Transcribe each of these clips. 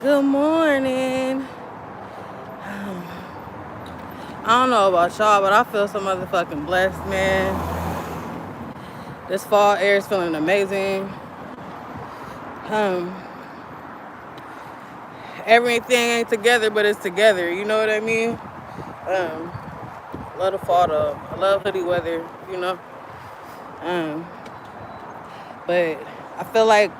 Good morning. I don't know about y'all, but I feel so motherfucking blessed, man. This fall air is feeling amazing. Um, Everything ain't together, but it's together. You know what I mean? Um, Love the fall though. I love hoodie weather. You know. Um, but I feel like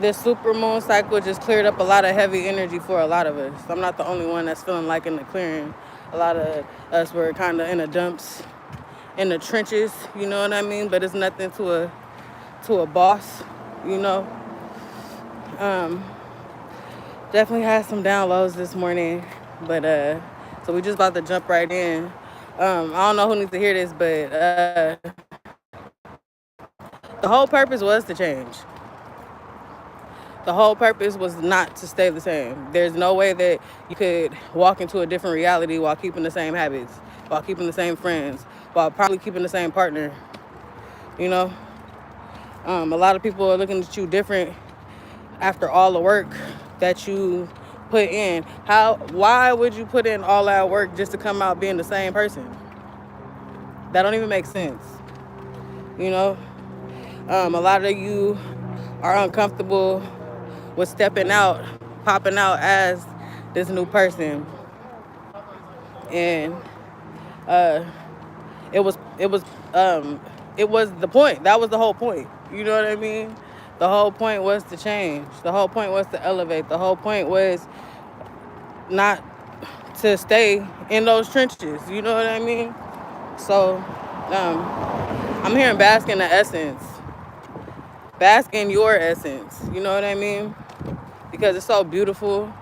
this super moon cycle just cleared up a lot of heavy energy for a lot of us. I'm not the only one that's feeling like in the clearing. A lot of us were kind of in the dumps, in the trenches. You know what I mean? But it's nothing to a boss. You know. Um, Definitely had some downloads this morning, but so we just about to jump right in. I don't know who needs to hear this, but the whole purpose was to change. The whole purpose was not to stay the same. There's no way that you could walk into a different reality while keeping the same habits, while keeping the same friends, while probably keeping the same partner. You know, a lot of people are looking at you different after all the work that you put in. Why would you put in all that work just to come out being the same person? That don't even make sense. You know, a lot of you are uncomfortable with stepping out, popping out as this new person, and uh, it was it was it was the point. That was the whole point. You know what I mean? The whole point was to change. The whole point was to elevate. The whole point was not to stay in those trenches. You know what I mean? So I'm here and bask in the essence. Bask in your essence. You know what I mean? Because it's so beautiful.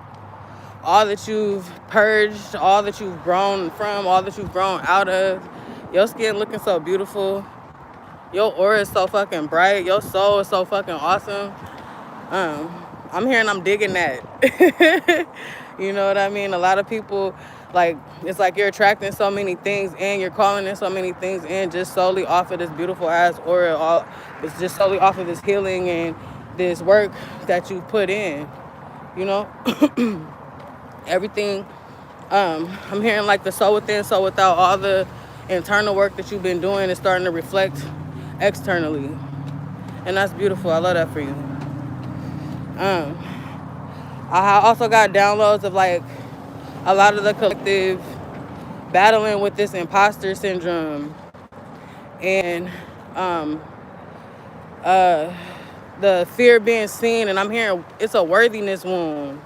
All that you've purged, all that you've grown from, all that you've grown out of. Your skin looking so beautiful. Your aura is so fucking bright. Your soul is so fucking awesome. I'm here and I'm digging that. You know what I mean? A lot of people, like, it's like you're attracting so many things and you're calling in so many things in just solely off of this beautiful ass aura. It's just solely off of this healing and this work that you put in. You know? Everything. I'm hearing like the soul within, soul without, all the internal work that you've been doing is starting to reflect externally. And that's beautiful. I love that for you. Um, I also got downloads of like a lot of the collective battling with this imposter syndrome and um, uh, the fear of being seen. And I'm hearing it's a worthiness wound.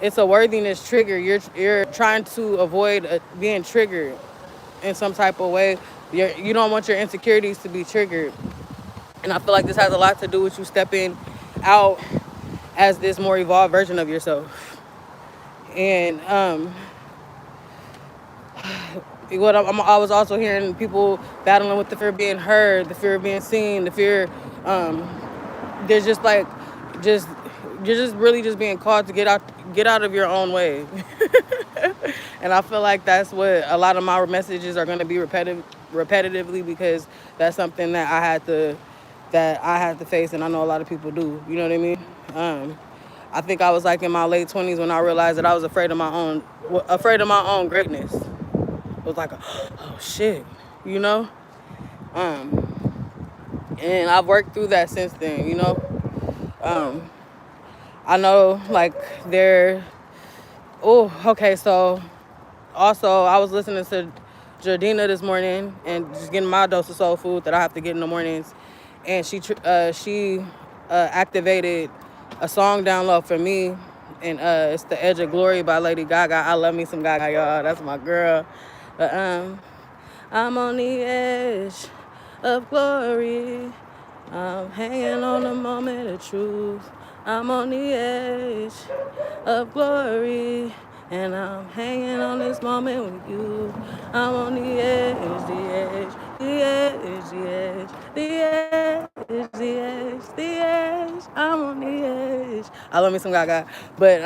It's a worthiness trigger. You're trying to avoid being triggered in some type of way. You don't want your insecurities to be triggered. And I feel like this has a lot to do with you stepping out as this more evolved version of yourself. And I was also hearing people battling with the fear of being heard, the fear of being seen, the fear. There's just like, just you're just really just being called to get out of your own way. And I feel like that's what a lot of my messages are going to be repetitively, because that's something that I had to face, and I know a lot of people do. You know what I mean? I think I was like in my late 20s when I realized that I was afraid of my own greatness. It was like, oh shit, you know? And I've worked through that since then, you know? Um, I know like okay, so also I was listening to Jordina this morning and just getting my dose of soul food that I have to get in the mornings. And she activated a song download for me, and it's The Edge of Glory by Lady Gaga. I love me some Gaga, y'all. That's my girl. But I'm on the edge of glory. I'm hanging on the moment of truth. I'm on the edge of glory. And I'm hanging on this moment with you. I'm on the edge, the edge, the edge, the edge, the edge, the edge, the edge. I'm on the edge. I love me some Gaga. But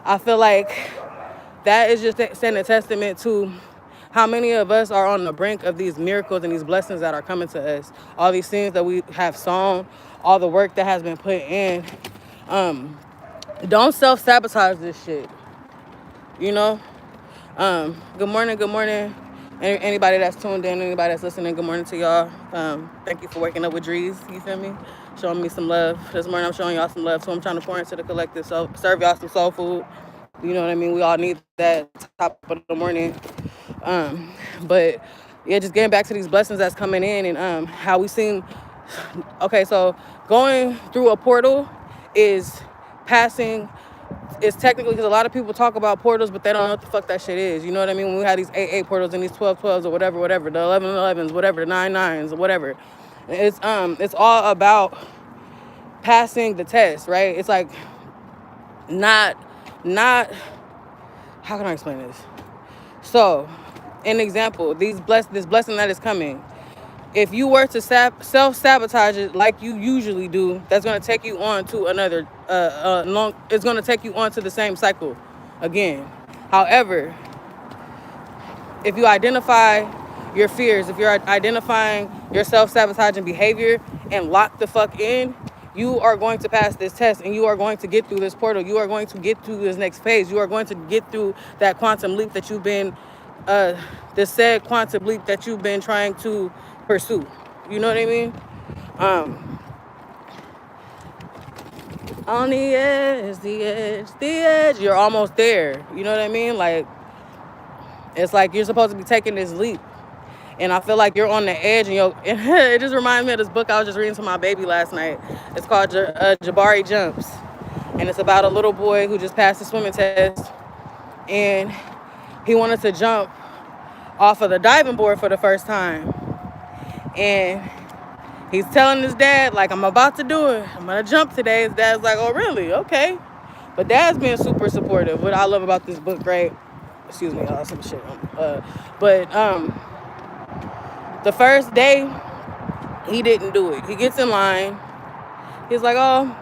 I feel like that is just sending a testament to how many of us are on the brink of these miracles and these blessings that are coming to us. All these things that we have sown, all the work that has been put in. Don't self-sabotage this shit, you know? Good morning, good morning. Anybody that's tuned in, anybody that's listening, good morning to y'all. Thank you for waking up with Drees, you feel me? Showing me some love. This morning I'm showing y'all some love, so I'm trying to pour into the collective, so serve y'all some soul food. You know what I mean? We all need that top of the morning. But yeah, just getting back to these blessings that's coming in and how we seem. Okay, so going through a portal is passing. It's technically, because a lot of people talk about portals, but they don't know what the fuck that shit is. You know what I mean? When we have these 8-8 portals and these 12-12s or whatever, the 11-11s, whatever, the 9-9s or whatever. It's all about passing the test, right? It's like not how can I explain this? So, an example, this blessing that is coming. If you were to self-sabotage it like you usually do, that's going to take you on to another it's going to take you on to the same cycle again. However, if you identify your fears, if you're identifying your self-sabotaging behavior and lock the fuck in, you are going to pass this test and you are going to get through this portal. You are going to get through this next phase. You are going to get through that quantum leap that you've been, the said quantum leap that you've been trying to pursue. You know what I mean? On the edge, you're almost there. You know what I mean? Like, it's like you're supposed to be taking this leap. And I feel like you're on the edge, and it just reminds me of this book I was just reading to my baby last night. It's called Jabari Jumps. And it's about a little boy who just passed the swimming test. And he wanted to jump off of the diving board for the first time. And he's telling his dad, like, I'm about to do it. I'm going to jump today. His dad's like, oh, really? Okay. But dad's been super supportive. What I love about this book, right? Excuse me, y'all, some shit. The first day, he didn't do it. He gets in line. He's like, oh,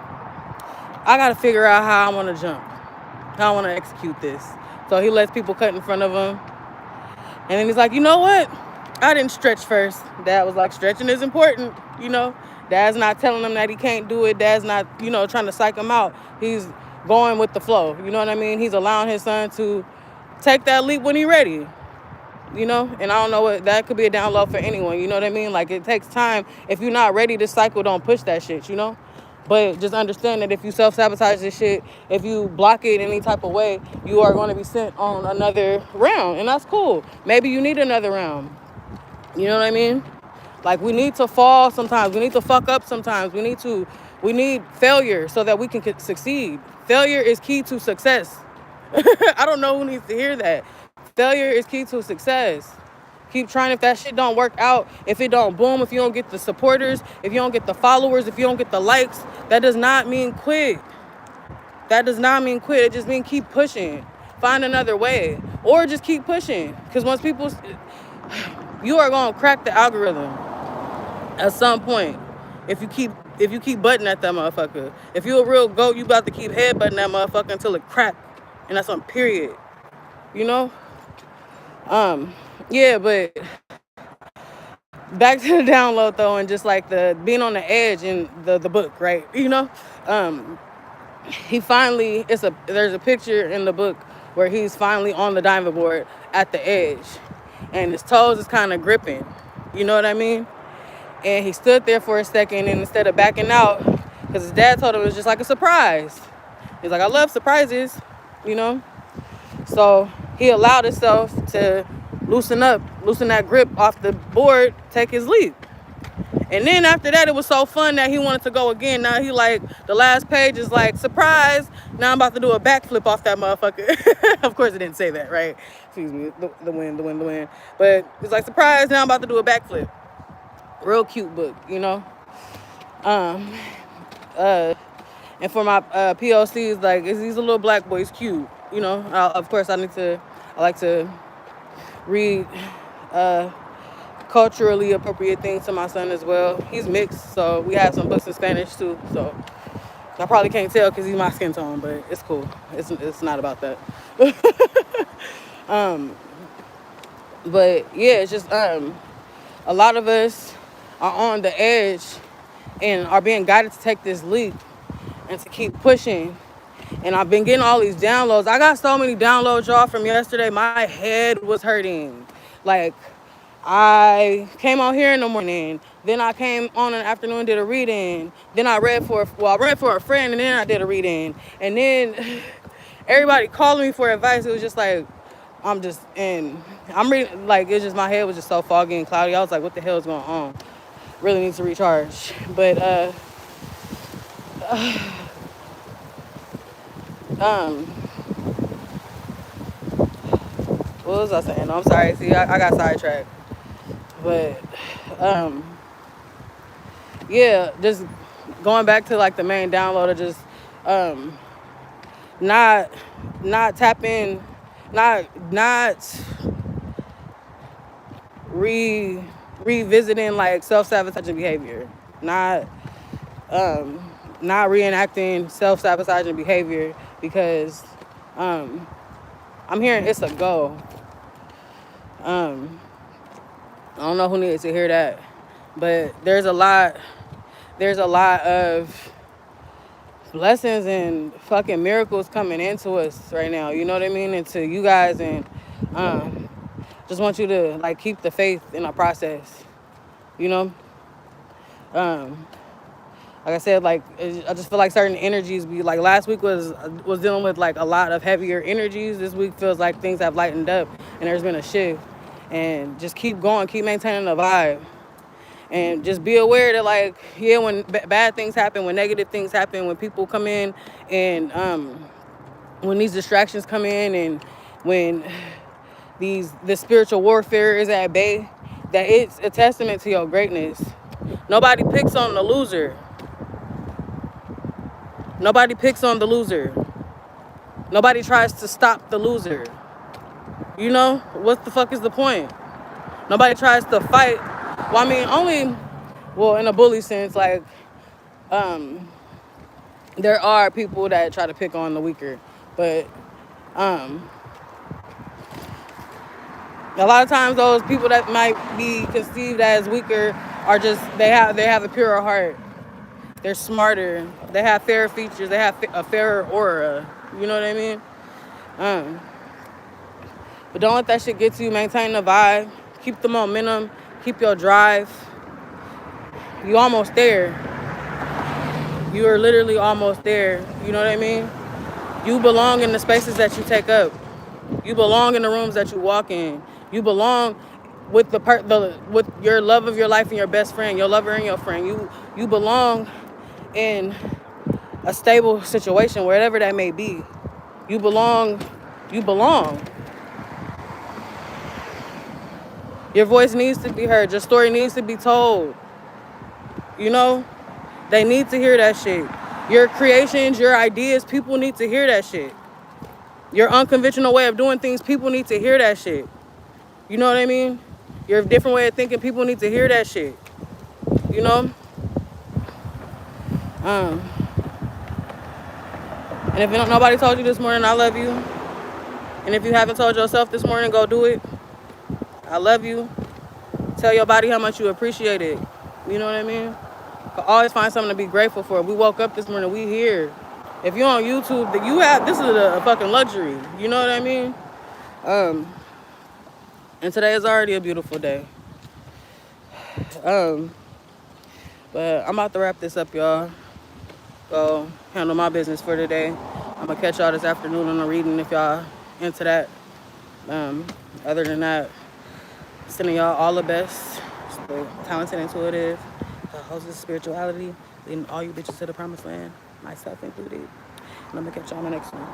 I got to figure out how I want to jump. How I want to execute this. So he lets people cut in front of him. And then he's like, you know what? I didn't stretch first. Dad was like, stretching is important, you know. Dad's not telling him that he can't do it. Dad's not, trying to psych him out. He's going with the flow. You know what I mean? He's allowing his son to take that leap when he's ready. And I don't know what that could be a download for anyone. You know what I mean? Like, it takes time. If you're not ready, this cycle don't push that shit, But just understand that if you self-sabotage this shit, if you block it any type of way, you are going to be sent on another round. And that's cool. Maybe you need another round. You know what I mean? Like, we need to fall sometimes. We need to fuck up sometimes. We need failure so that we can succeed. Failure is key to success. I don't know who needs to hear that. Failure is key to success. Keep trying. If that shit don't work out, if it don't boom, if you don't get the supporters, if you don't get the followers, if you don't get the likes, that does not mean quit. That does not mean quit. It just means keep pushing. Find another way. Or just keep pushing. Because once people... You are going to crack the algorithm at some point. If you keep butting at that motherfucker. If you a real goat, you about to keep headbutting that motherfucker until it crack. And that's on period. Yeah, but back to the download though, and just like the being on the edge in the book, right? He finally, there's a picture in the book where he's finally on the diving board at the edge. And his toes is kind of gripping. You know what I mean? And he stood there for a second, and instead of backing out, because his dad told him it was just like a surprise. He's like, I love surprises, So he allowed himself to loosen that grip off the board, take his leap. And then after that, it was so fun that he wanted to go again. Now he like, the last page is like, surprise. Now I'm about to do a backflip off that motherfucker. Of course it didn't say that, right? Excuse me, the wind. But it's like, surprise, now I'm about to do a backflip. Real cute book, And for my POCs, like, he's a little black boy, he's cute, Of course, I like to read culturally appropriate things to my son as well. He's mixed, so we have some books in Spanish too. So I probably can't tell because he's my skin tone, but it's cool. It's not about that. But yeah, it's just a lot of us are on the edge and are being guided to take this leap and to keep pushing. And I've been getting all these downloads. I got so many downloads, y'all, from yesterday. My head was hurting. Like, I came on here in the morning. Then I came on in the afternoon, did a reading. Then I read for a friend, and then I did a reading. And then everybody calling me for advice. It was just like, I'm reading, like, it's just, my head was just so foggy and cloudy. I was like, what the hell is going on? Really need to recharge. But, what was I saying? No, I'm sorry. See, I got sidetracked. But, yeah, just going back to, like, the main download of just, not tapping, not revisiting, like, self-sabotaging behavior. Not reenacting self-sabotaging behavior, because I'm hearing it's a go. I don't know who needs to hear that, but there's a lot of blessings and fucking miracles coming into us right now, you know what I mean, and to you guys, and just want you to, like, keep the faith in the process, you know. Like I said, like, I just feel like certain energies be like, last week was dealing with, like, a lot of heavier energies. This week feels like things have lightened up and there's been a shift. And just keep going, keep maintaining the vibe, and just be aware that, like, yeah, when bad things happen, when negative things happen, when people come in, and when these distractions come in, and when the spiritual warfare is at bay, that it's a testament to your greatness. Nobody picks on the loser. Nobody picks on the loser. Nobody tries to stop the loser. You know, what the fuck is the point? Nobody tries to fight. Well, I mean, in a bully sense, like, there are people that try to pick on the weaker, but a lot of times those people that might be conceived as weaker are just, they have a purer heart. They're smarter. They have fairer features. They have a fairer aura. You know what I mean? But don't let that shit get to you. Maintain the vibe. Keep the momentum. Keep your drive. You almost there. You are literally almost there. You know what I mean? You belong in the spaces that you take up. You belong in the rooms that you walk in. You belong with with your love of your life and your best friend, your lover and your friend. You belong in a stable situation, wherever that may be. You belong. You belong. Your voice needs to be heard. Your story needs to be told. You know? They need to hear that shit. Your creations, your ideas, people need to hear that shit. Your unconventional way of doing things, people need to hear that shit. You know what I mean? Your different way of thinking, people need to hear that shit. You know? And if nobody told you this morning, I love you. And if you haven't told yourself this morning, go do it. I love you. Tell your body how much you appreciate it. You know what I mean? Always find something to be grateful for. We woke up this morning, we here. If you're on YouTube, this is a fucking luxury. You know what I mean? And today is already a beautiful day. But I'm about to wrap this up, y'all. Go handle my business for today. I'm gonna catch y'all this afternoon on a reading if y'all into that. Other than that, sending y'all all the best. Stay talented, intuitive, the host of spirituality, leading all you bitches to the promised land, myself included. And I'm gonna catch y'all on the next one.